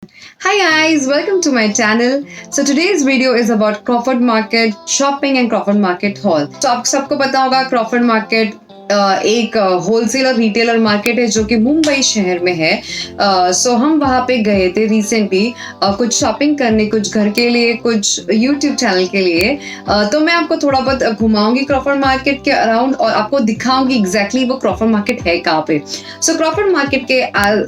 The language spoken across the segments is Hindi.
Hi guys, welcome to my channel. So today's video is about Crawford Market shopping and Crawford Market haul. तो आप सबको पता होगा Crawford Market एक होलसेल और रिटेलर मार्केट है जो कि मुंबई शहर में है। सो हम वहाँ पे गए थे रिसेंटली कुछ शॉपिंग करने, कुछ घर के लिए, कुछ यूट्यूब चैनल के लिए। तो मैं आपको थोड़ा बहुत घुमाऊंगी क्रॉफर्ड मार्केट के अराउंड और आपको दिखाऊंगी एग्जैक्टली वो क्रॉफर्ड मार्केट है कहाँ पे। सो क्रॉफर्ड मार्केट के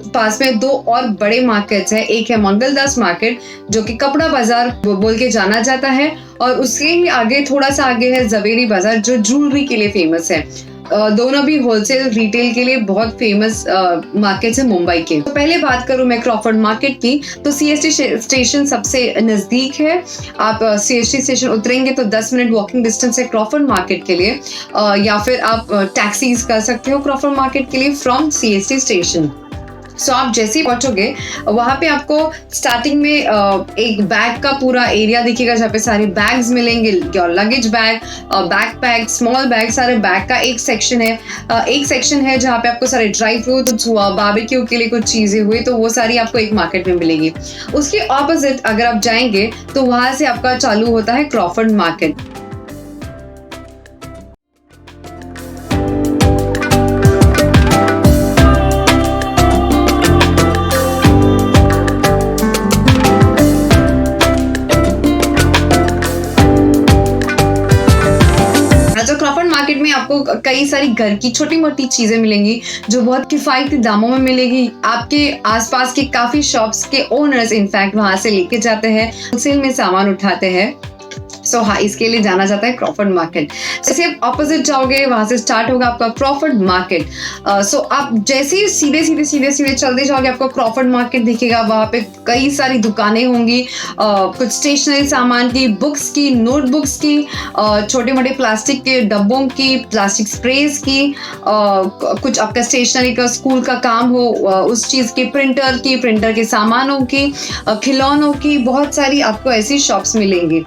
पास में दो और बड़े मार्केट्स हैं। एक है मंगलदास मार्केट जो कि कपड़ा बाजार बोल के जाना जाता है, और उसके ही आगे थोड़ा सा आगे है जवेरी बाजार जो ज्वेलरी के लिए फेमस है। दोनों भी होलसेल रिटेल के लिए बहुत फेमस मार्केट्स है मुंबई के। तो पहले बात करूं मैं क्रॉफर्ड मार्केट की, तो सीएसटी स्टेशन सबसे नजदीक है। आप सीएसटी स्टेशन उतरेंगे तो 10 मिनट वॉकिंग डिस्टेंस है क्रॉफर्ड मार्केट के लिए, या फिर आप टैक्सीज कर सकते हो क्रॉफर्ड मार्केट के लिए फ्रॉम सीएसटी स्टेशन। सो आप जैसे ही पहुंचोगे वहां पे आपको स्टार्टिंग में एक बैग का पूरा एरिया दिखेगा जहाँ पे सारे बैग्स मिलेंगे, luggage bag, backpack, small bag, सारे बैग का एक सेक्शन है। एक सेक्शन है जहाँ पे आपको सारे ड्राई फ्रूट्स हुआ, बारबेक्यू के लिए कुछ चीजें हुई, तो वो सारी आपको एक मार्केट में मिलेगी। उसके ऑपोजिट अगर आप जाएंगे तो वहां से आपका चालू होता है क्रॉफर्ड मार्केट। तो क्रॉफर्ड मार्केट में आपको कई सारी घर की छोटी मोटी चीजें मिलेंगी जो बहुत किफायती दामों में मिलेगी। आपके आसपास के काफी शॉप्स के ओनर्स इनफैक्ट वहां से लेके जाते हैं, होलसेल में सामान उठाते हैं। सो हाँ, इसके लिए जाना जाता है क्रॉफर्ड मार्केट। जैसे आप ऑपोजिट जाओगे वहां से स्टार्ट होगा आपका क्रॉफर्ड मार्केट। सो आप जैसे ही सीधे चलते जाओगे आपको क्रॉफर्ड मार्केट दिखेगा। वहां पे कई सारी दुकानें होंगी, कुछ स्टेशनरी सामान की, बुक्स की, नोटबुक्स की, छोटे मोटे प्लास्टिक के डब्बों की, प्लास्टिक स्प्रेज की, कुछ आपका स्टेशनरी का स्कूल का काम हो उस चीज की, प्रिंटर के सामानों की, खिलौनों की, बहुत सारी आपको ऐसी शॉप्स मिलेंगी।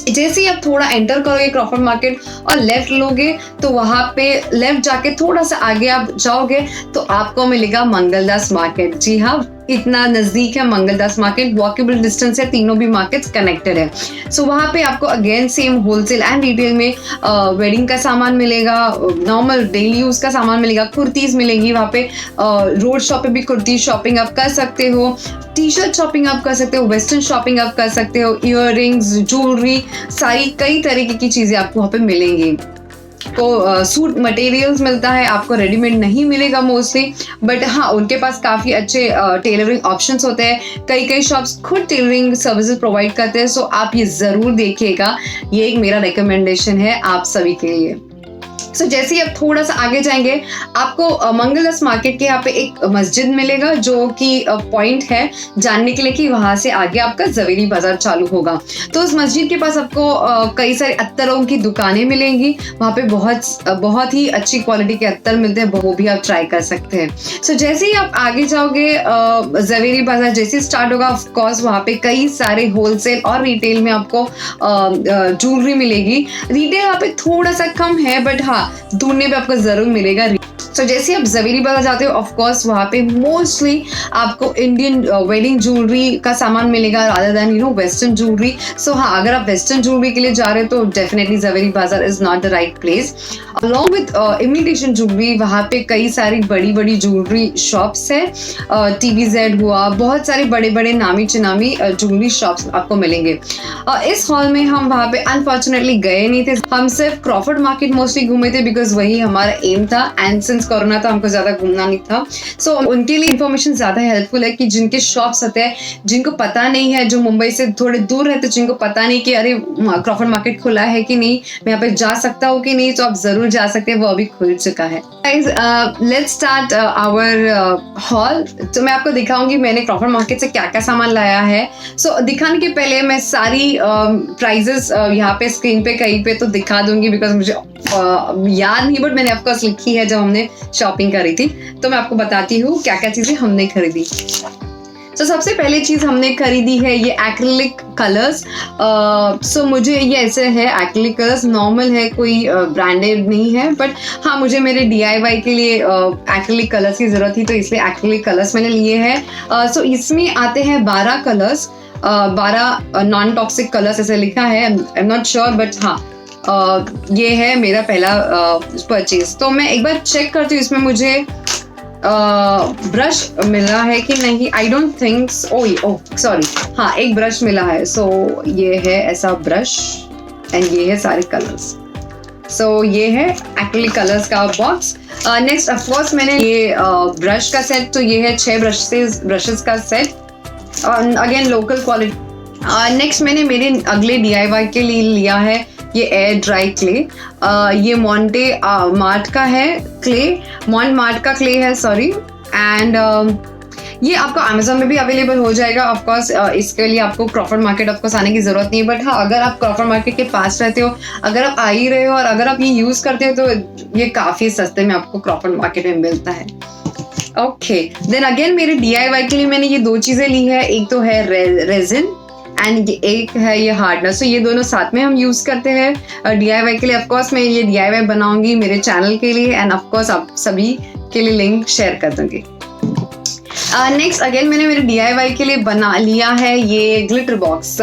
जैसे ही आप थोड़ा एंटर करोगे क्रॉफर्ड मार्केट और लेफ्ट लोगे तो वहां पे लेफ्ट जाके थोड़ा सा आगे आप जाओगे तो आपको मिलेगा मंगलदास मार्केट। जी हाँ, इतना नजदीक है मंगलदास मार्केट, वॉकेबल डिस्टेंस है, तीनों भी मार्केट्स कनेक्टेड है। सो वहाँ पे आपको again same wholesale and retail में वेडिंग का सामान मिलेगा, नॉर्मल डेली यूज का सामान मिलेगा, कुर्तीज मिलेंगी वहाँ पे। रोड शॉप पे भी कुर्ती शॉपिंग आप कर सकते हो, टी शर्ट शॉपिंग आप कर सकते हो, वेस्टर्न शॉपिंग आप कर सकते हो, इयररिंग्स, ज्वेलरी, सारी कई तरीके की चीजें आपको वहाँ पे मिलेंगी। तो सूट मटेरियल्स मिलता है, आपको रेडीमेड नहीं मिलेगा मोस्टली, बट हाँ उनके पास काफ़ी अच्छे टेलरिंग ऑप्शंस होते हैं। कई शॉप्स खुद टेलरिंग सर्विसेज प्रोवाइड करते हैं। सो आप ये ज़रूर देखिएगा, ये एक मेरा रिकमेंडेशन है आप सभी के लिए। सो जैसे ही आप थोड़ा सा आगे जाएंगे आपको मंगलस मार्केट के यहाँ पे एक मस्जिद मिलेगा जो कि पॉइंट है जानने के लिए कि वहां से आगे आपका जवेरी बाजार चालू होगा। तो उस मस्जिद के पास आपको कई सारे अत्तरों की दुकानें मिलेंगी। वहाँ पे बहुत ही अच्छी क्वालिटी के अत्तर मिलते हैं, वो भी आप ट्राई कर सकते हैं। सो जैसे ही आप आगे जाओगे जवेरी बाजार जैसे स्टार्ट होगा, ऑफ कोर्स वहाँ पे कई सारे होलसेल और रिटेल में आपको ज्वेलरी मिलेगी। रिटेल वहाँ पे थोड़ा सा कम है, बट हाँ ढूंढने पे आपको जरूर मिलेगा। तो जैसे आप जवेरी बाजार जाते हो, ऑफ कोर्स वहाँ पे मोस्टली आपको इंडियन वेडिंग ज्वेलरी का सामान मिलेगा रादर देन वेस्टर्न ज्वेलरी। सो हाँ, अगर आप वेस्टर्न ज्वेलरी के लिए जा रहे हो तो डेफिनेटली जवेरी बाजार is not the right place. Along with imitation jewellery वहाँ पे कई सारी बड़ी बड़ी ज्वेलरी शॉप्स है। TVZ हुआ, बहुत सारे बड़े बड़े नामी चनामी ज्वेलरी शॉप्स आपको मिलेंगे। इस हॉल में हम वहाँ पे अनफॉर्चुनेटली गए नहीं थे, हम सिर्फ क्रॉफर्ड मार्केट मोस्टली घूमे थे बिकॉज वही हमारा एम था एंड सिंस कोरोना था हमको ज्यादा घूमना नहीं था। सो उनके लिए इन्फॉर्मेशन ज्यादा हेल्पफुल है कि जिनके शॉप्स होते हैं, जिनको पता नहीं है, जो मुंबई से थोड़े दूर रहते, जिनको पता नहीं कि अरे क्रॉफर्ड मार्केट खुला है कि नहीं, मैं यहाँ पे जा सकता हूँ कि नहीं, तो आप जरूर जा सकते हैं, वो अभी खुल चुका है। Let's start our haul. तो मैं आपको दिखाऊंगी मैंने क्रॉफर्ड मार्केट से क्या क्या सामान लाया है। सो दिखाने के पहले मैं सारी प्राइजेस यहाँ पे स्क्रीन पे कहीं पे तो दिखा दूंगी बिकॉज मुझे याद नहीं, बट मैंने ऑफकोर्स लिखी है जब हमने शॉपिंग करी थी। तो मैं आपको बताती हूँ क्या क्या चीजें हमने खरीदी। तो सबसे पहले चीज हमने खरीदी है ये एक्रिलिक कलर्स। सो मुझे ये ऐसे है एक्रिलिक कलर्स, नॉर्मल है, कोई ब्रांडेड नहीं है, बट हाँ मुझे मेरे DIY के लिए एक्रिलिक कलर्स की जरूरत थी तो इसलिए एक्रिलिक कलर्स मैंने लिए हैं। सो इसमें आते हैं 12 कलर्स, 12 नॉन टॉक्सिक कलर्स ऐसे लिखा है, आई एम नॉट श्योर, बट हाँ ये है मेरा पहला परचेज। तो मैं एक बार चेक करती हूँ इसमें मुझे ब्रश मिला है कि नहीं। आई डोंट थिंक सॉरी, हाँ एक ब्रश मिला है। सो ये है ऐसा ब्रश एंड ये है सारे कलर्स। सो ये है एक्रिलिक कलर्स का बॉक्स। नेक्स्ट ऑफ कोर्स मैंने ये ब्रश का सेट, तो ये है 6 ब्रशेस का set, again local quality. Next मैंने मेरे अगले DIY के लिए लिया है ये एयर ड्राई क्ले। ये मॉन्टे मार्ट का है क्ले, मार्ट का क्ले है सॉरी, एंड ये आपको अमेजोन में भी अवेलेबल हो जाएगा। ऑफ कोर्स इसके लिए आपको क्रॉफर्ड मार्केट ऑफ कोर्स आने की जरूरत नहीं है, बट हाँ अगर आप क्रॉफर्ड मार्केट के पास रहते हो, अगर आप आ ही रहे हो और अगर आप ये यूज करते हो तो ये काफी सस्ते में आपको क्रॉफर्ड मार्केट में मिलता है। ओके, देन अगेन मेरे DIY के लिए मैंने ये 2 चीजें ली है, एक तो है रेजिन एंड एक है ये हार्डनर। सो ये दोनों साथ में हम यूज करते हैं DIY के लिए। ऑफकोर्स मैं ये DIY बनाऊंगी मेरे चैनल के लिए एंड ऑफकोर्स आप सभी के लिए लिंक शेयर कर दूंगी। नेक्स्ट अगेन मैंने मेरे DIY के लिए बना लिया है ये ग्लिटर बॉक्स।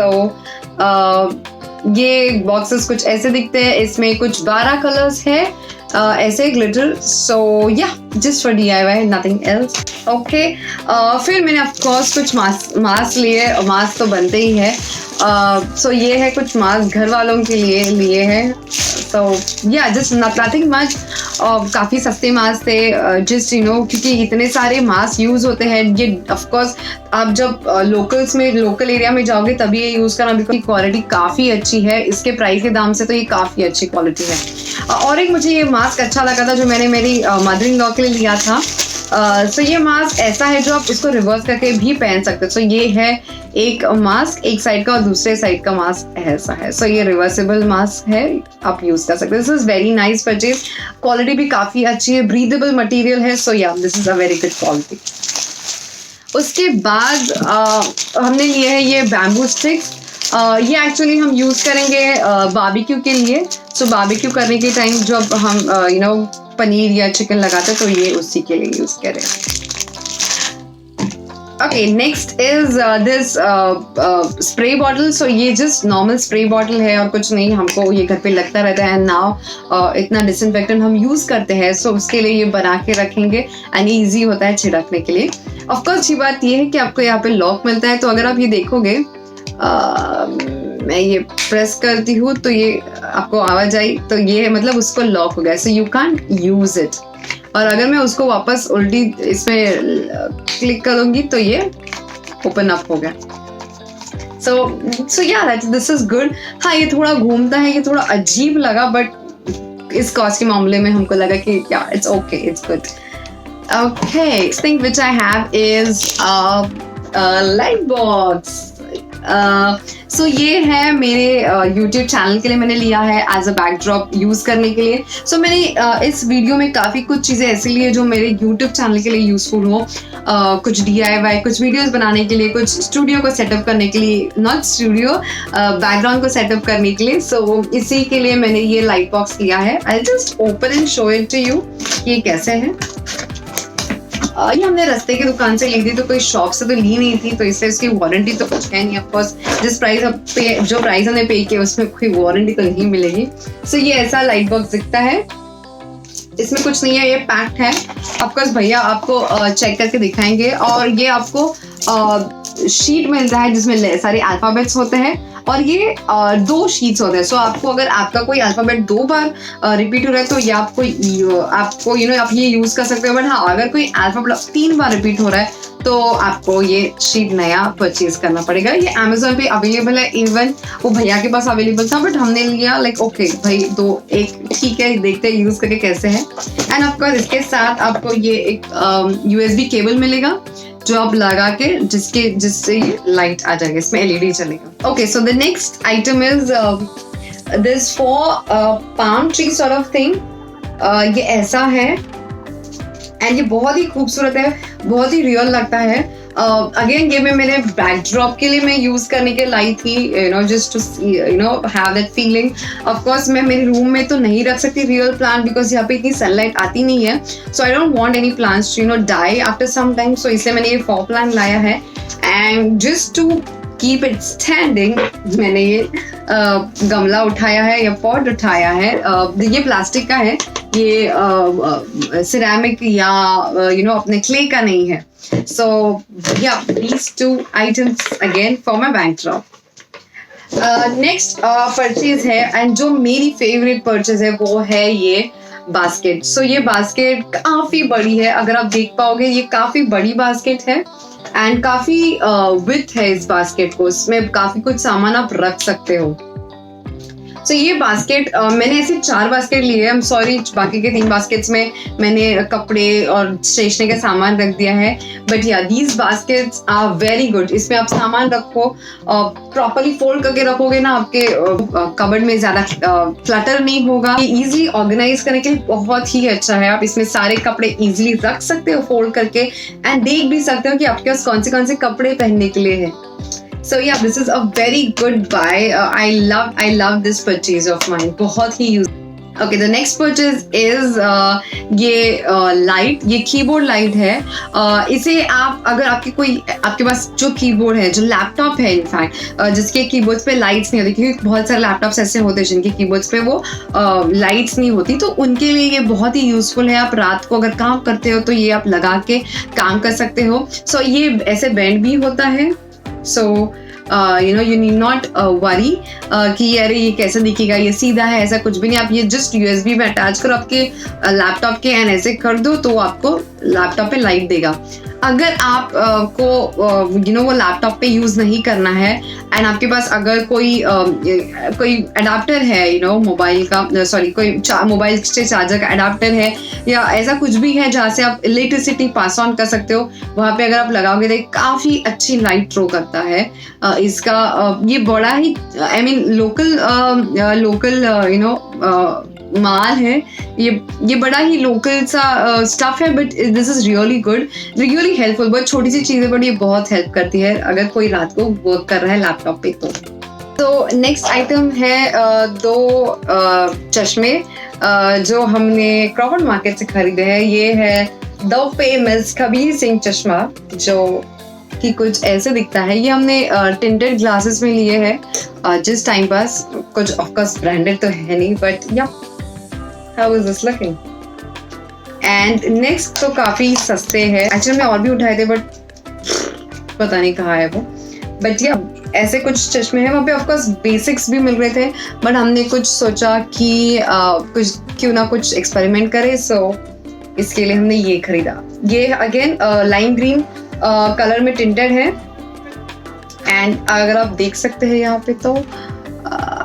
ये बॉक्सेस कुछ ऐसे दिखते हैं, इसमें कुछ 12 कलर्स है ऐसे ग्लिटर। सो या just for DIY, nothing else. Okay, फिर मैंने ऑफ कोर्स कुछ मास्क लिए, मास्क तो बनते ही है। सो ये है कुछ मास्क घर वालों के लिए है। सो या जस्ट नथिंग मच, काफ़ी सस्ते मास्क थे, जस्ट क्योंकि इतने सारे मास्क यूज़ होते हैं। ये ऑफ कोर्स आप जब लोकल एरिया में जाओगे तभी ये यूज़ करना, बिकॉज क्वालिटी काफ़ी अच्छी है, इसके प्राइस के दाम से तो ये काफ़ी अच्छी क्वालिटी है। और एक मुझे ये मास्क अच्छा लगा था जो मैंने मेरी मदर इन लॉ के लिए लिया था। सो ये मास्क ऐसा है जो आप इसको रिवर्स करके भी पहन सकते हो। सो ये है एक मास्क एक साइड का और दूसरे साइड का मास्क ऐसा है। सो ये रिवर्सेबल मास्क है, आप यूज कर सकते हो। This is very nice purchase, quality भी काफी अच्छी है, ब्रीदेबल मटेरियल है। सो yeah this is a very good quality. उसके बाद हमने लिए है ये बैम्बू स्टिक्स। ये एक्चुअली हम यूज करेंगे बारबेक्यू के लिए। सो बारबेक्यू करने के टाइम जब हम पनीर या चिकन लगाते हैं तो ये उसी के लिए यूज करें। Okay, next is this spray bottle. So ये जस्ट नॉर्मल स्प्रे बॉटल है और कुछ नहीं, हमको ये घर पे लगता रहता है। नाउ इतना डिसइंफेक्टेंट हम यूज करते हैं, सो उसके लिए ये बना के रखेंगे एंड ईजी होता है छिड़कने के लिए। ऑफकोर्स अच्छी बात ये है कि आपको यहाँ पे लॉक मिलता है। तो अगर आप ये देखोगे, मैं ये प्रेस करती हूँ तो ये आपको आवाज आई, तो ये मतलब उसको लॉक हो गया, so you can't use it. और अगर मैं उसको वापस उल्टी इसमें क्लिक करूंगी तो ये ओपन अप हो गया। सो या दिस इज गुड। हाँ, ये थोड़ा घूमता है, ये थोड़ा अजीब लगा, बट इस कॉस्ट के मामले में हमको लगा कि या it's okay, it's good. Okay, next thing which I have is a light box. So ये है मेरे YouTube चैनल के लिए मैंने लिया है एज अ बैकड्रॉप यूज़ करने के लिए. So मैंने इस वीडियो में काफ़ी कुछ चीज़ें ऐसी ली है जो मेरे YouTube चैनल के लिए यूज़फुल हो. कुछ DIY, कुछ वीडियोस बनाने के लिए, कुछ स्टूडियो को सेटअप करने के लिए, नॉट स्टूडियो, बैकग्राउंड को सेटअप करने के लिए. So इसी के लिए मैंने ये लाइट बॉक्स लिया है. I just open and show it to you ये कैसे है. ये हमने रास्ते की दुकान से ली थी, तो कोई शॉप से तो ली नहीं थी, तो इससे इसकी वारंटी तो कुछ है नहीं. ऑफकोर्स जिस जो प्राइस हमने पे किया उसमें कोई वारंटी तो नहीं मिलेगी. सो ये ऐसा लाइट बॉक्स दिखता है. इसमें कुछ नहीं है, ये पैक्ड है. ऑफकोर्स भैया आपको चेक करके दिखाएंगे. और ये आपको शीट मिलता है जिसमें सारे अल्फाबेट्स होते हैं, और ये 2 शीट्स होते हैं. सो आपको अगर आपका कोई अल्फाबेट 2 बार रिपीट हो रहा है तो ये आपको आप ये यूज कर सकते हो. बट हाँ, अगर कोई अल्फाबेट 3 बार रिपीट हो रहा है तो आपको ये शीट नया परचेज करना पड़ेगा. ये Amazon पे अवेलेबल है. इवन वो भैया के पास अवेलेबल था, बट हमने लिया लाइक ओके भाई, 2 एक ठीक है, देखते हैं यूज करके कैसे है. एंड ऑफकोर्स इसके साथ आपको ये एक USB केबल मिलेगा जो आप लगा के जिससे ये लाइट आ जाएगा, इसमें LED चलेगा. Okay, so the next item is this for palm tree sort of thing. ये ऐसा है एंड ये बहुत ही खूबसूरत है, बहुत ही रियल लगता है. अगेन ये मैंने बैकड्रॉप के लिए मैं यूज करने के लाई थी, just to have that feeling. Of course मैं मेरे रूम में तो नहीं रख सकती रियल प्लांट, बिकॉज यहाँ पे इतनी सनलाइट आती नहीं है. So I don't want any plants to die after some time. So इसलिए मैंने ये फॉर प्लांट लाया है. And just to keep it standing मैंने ये गमला उठाया है या पॉट उठाया है. ये प्लास्टिक का है, ये सिरेमिक या अपने क्ले का नहीं है. So yeah, these 2 items again for my backdrop. Next purchase है, and जो मेरी favorite purchase है वो है ये बास्केट. So ये बास्केट काफी बड़ी है, अगर आप देख पाओगे ये काफी बड़ी बास्केट है एंड काफी विथ है इस बास्केट को. इसमें काफी कुछ सामान आप रख सकते हो. So ये बास्केट मैंने ऐसे 4 बास्केट लिए. आई एम सॉरी, बाकी के 3 बास्केट्स में मैंने कपड़े और स्टेशनरी का सामान रख दिया है. But yeah these baskets are very good. इसमें आप सामान रखो, प्रॉपरली फोल्ड करके रखोगे ना, आपके कबर्ड में ज्यादा क्लटर नहीं होगा. ये इजीली ऑर्गेनाइज करने के लिए बहुत ही अच्छा है. आप इसमें सारे कपड़े इजीली रख सकते हो फोल्ड करके, एंड देख भी सकते हो कि आपके पास कौन से कपड़े पहनने के लिए है. So yeah, this is a very good buy. I love this purchase of mine. बहुत ही use. Okay, the next purchase is ये लाइट, ये कीबोर्ड लाइट है. इसे आप अगर आपके पास जो कीबोर्ड है, जो लैपटॉप है इनफैक्ट, जिसके कीबोर्ड्स पे लाइट्स नहीं होती, क्योंकि बहुत सारे लैपटॉप्स ऐसे होते हैं जिनके कीबोर्ड्स पे वो लाइट्स नहीं होती, तो उनके लिए ये बहुत ही यूजफुल है. आप रात को अगर काम करते हो तो ये आप लगा के काम कर सकते हो. सो ये ऐसे बैंड भी होता है. So you need not worry कि अरे ये कैसे दिखेगा, ये सीधा है, ऐसा कुछ भी नहीं. आप ये जस्ट USB में अटैच करो आपके लैपटॉप के एंड ऐसे कर दो तो आपको लैपटॉप पे लाइट देगा. अगर आप को वो लैपटॉप पे यूज नहीं करना है एंड आपके पास अगर कोई अडाप्टर है मोबाइल का, सॉरी कोई मोबाइल से चार्जर का अडाप्टर है या ऐसा कुछ भी है जहाँ से आप इलेक्ट्रिसिटी पास ऑन कर सकते हो, वहाँ पे अगर आप लगाओगे तो काफ़ी अच्छी लाइट थ्रो करता है. इसका ये बड़ा ही लोकल माल है. ये बड़ा ही लोकल सा स्टफ है, but this is really good, really helpful. बहुत छोटी सी चीज़ है बट ये बहुत हेल्प करती है अगर कोई रात को वर्क कर रहा है लैपटॉप पे. तो नेक्स्ट आइटम है 2 चश्मे जो हमने क्रॉफर्ड मार्केट से खरीदे हैं. ये है द फेमस कबीर सिंह चश्मा, जो कि कुछ ऐसे दिखता है. ये हमने टिंटेड ग्लासेस में लिए हैं जिस टाइम पास. कुछ ऑफकोर्स ब्रांडेड तो है नहीं, बट या How is this looking? And next तो काफ़ी सस्ते हैं. एक्चुअली मैं और भी उठाए थे बट पता नहीं कहाँ है वो. बट या ऐसे कुछ चश्मे हैं. वहाँ पे ऑफकोर्स बेसिक्स भी मिल रहे थे, बट हमने कुछ सोचा कि क्यों ना कुछ एक्सपेरिमेंट करें. सो इसके लिए हमने ये खरीदा. ये अगेन लाइम ग्रीन कलर में टिंटेड है. एंड अगर आप देख सकते हैं यहाँ पे तो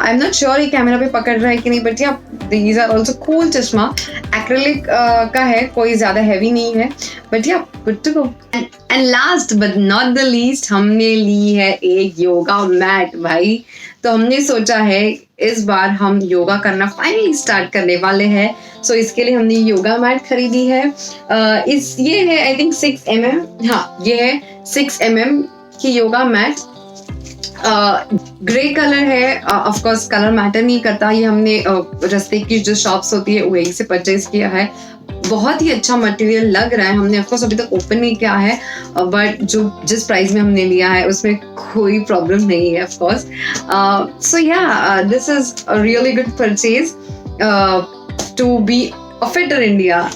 आई एम नॉट श्योर ये कैमरा पे पकड़ रहा है कि नहीं, but yeah these are also cool चश्मा। एक्रेलिक का है, कोई ज़्यादा हैवी नहीं है, but yeah good to go. And last but not the least, हमने ली है एक योगा मैट भाई। तो हमने सोचा है इस बार हम योगा करना फाइनली स्टार्ट करने वाले हैं। सो इसके लिए हमने योगा मैट खरीदी है। ये है आई थिंक 6 mm, हाँ ये है 6 mm की योगा मैट। ग्रे कलर है, ऑफ कोर्स कलर मैटर नहीं करता। ये हमने रास्ते की जो शॉप्स होती है वहीं से परचेज किया है। बहुत ही अच्छा मटेरियल लग रहा है। हमने ऑफ कोर्स अभी तक ओपन नहीं किया है, बट जिस प्राइस में हमने लिया है उसमें कोई प्रॉब्लम नहीं है of course. So yeah this is a really good purchase to be a fitter India.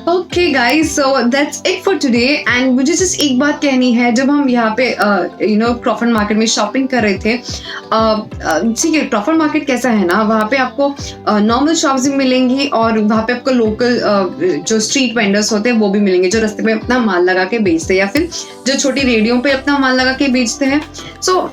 Okay guys, so that's it for today. And मुझे जस्ट एक बात कहनी है, जब हम यहाँ पे क्रॉफर्ड मार्केट में शॉपिंग कर रहे थे, ठीक है क्रॉफर्ड मार्केट कैसा है ना, वहाँ पे आपको नॉर्मल शॉप्स भी मिलेंगी और वहाँ पे आपको लोकल जो स्ट्रीट वेंडर्स होते हैं वो भी मिलेंगे, जो रास्ते में अपना माल लगा के बेचते हैं या फिर जो छोटी रेडियो पे अपना माल लगा के बेचते हैं। सो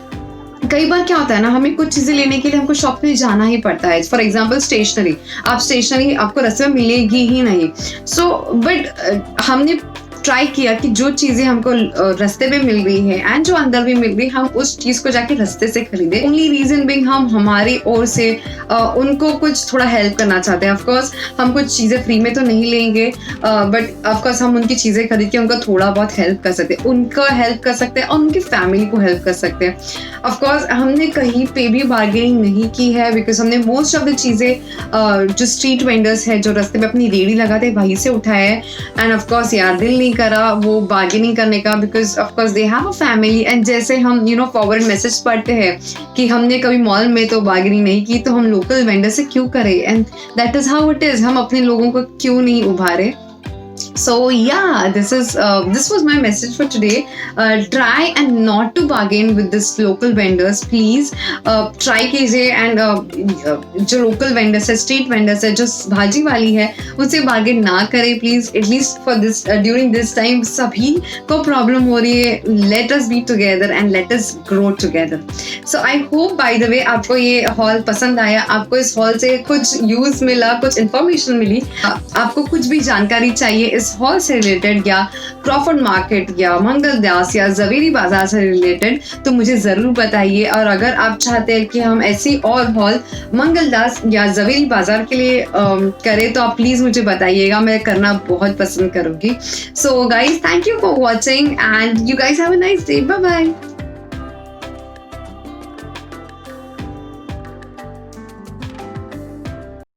कई बार क्या होता है ना, हमें कुछ चीजें लेने के लिए हमको शॉप में जाना ही पड़ता है। फॉर एग्जाम्पल स्टेशनरी, आप स्टेशनरी आपको रास्ते में मिलेगी ही नहीं। सो बट हमने ट्राई किया कि जो चीजें हमको रास्ते में मिल रही है एंड जो अंदर भी मिल रही है, हम उस चीज को जाके रास्ते से खरीदे। ओनली रीजन बिंग हम हमारी ओर से उनको कुछ थोड़ा हेल्प करना चाहते हैं। ऑफकोर्स हम कुछ चीजें फ्री में तो नहीं लेंगे, बट ऑफकोर्स हम उनकी चीजें खरीद के उनको थोड़ा बहुत हेल्प कर सकते हैं, उनको हेल्प कर सकते हैं और उनकी फैमिली को हेल्प कर सकते हैं। ऑफकोर्स हमने कहीं पे भी बार्गेनिंग नहीं की है, बिकॉज हमने मोस्ट ऑफ द चीजें जो स्ट्रीट वेंडर्स है जो रास्ते में अपनी रेडी लगाते हैं वहीं से उठाया है। एंड ऑफकोर्स यार दिल नहीं करा वो बार्गेनिंग करने का, because of course they have a family. And जैसे हम फॉरवर्ड मैसेज पढ़ते हैं कि हमने कभी मॉल में तो बार्गेनिंग नहीं की, तो हम लोकल वेंडर से क्यों करें? And that is how it is, हम अपने लोगों को क्यों नहीं उभारे? So yeah, this was my message for today. Try and not to bargain with this local vendors, please. Try कीजिए and जो local vendors है, street vendors है, जो भाजी वाली है, उनसे bargain ना करें please. At least for this during this time सभी को problem हो रही है. Let us be together and let us grow together. So I hope by the way आपको ये हॉल पसंद आया, आपको इस हॉल से कुछ यूज मिला, कुछ इन्फॉर्मेशन मिली, आपको कुछ भी जानकारी चाहिए इस हॉल से रिलेटेड या क्रॉफर्ड मार्केट या मंगलदास या जवेरी बाजार से रिलेटेड, तो मुझे जरूर बताइए। और अगर आप चाहते हैं कि हम ऐसी और हॉल मंगलदास या जवेरी बाजार के लिए करें, तो आप प्लीज मुझे बताइएगा, मैं करना बहुत पसंद करूंगी। So guys, thank you for watching and you guys have a nice day. Bye bye.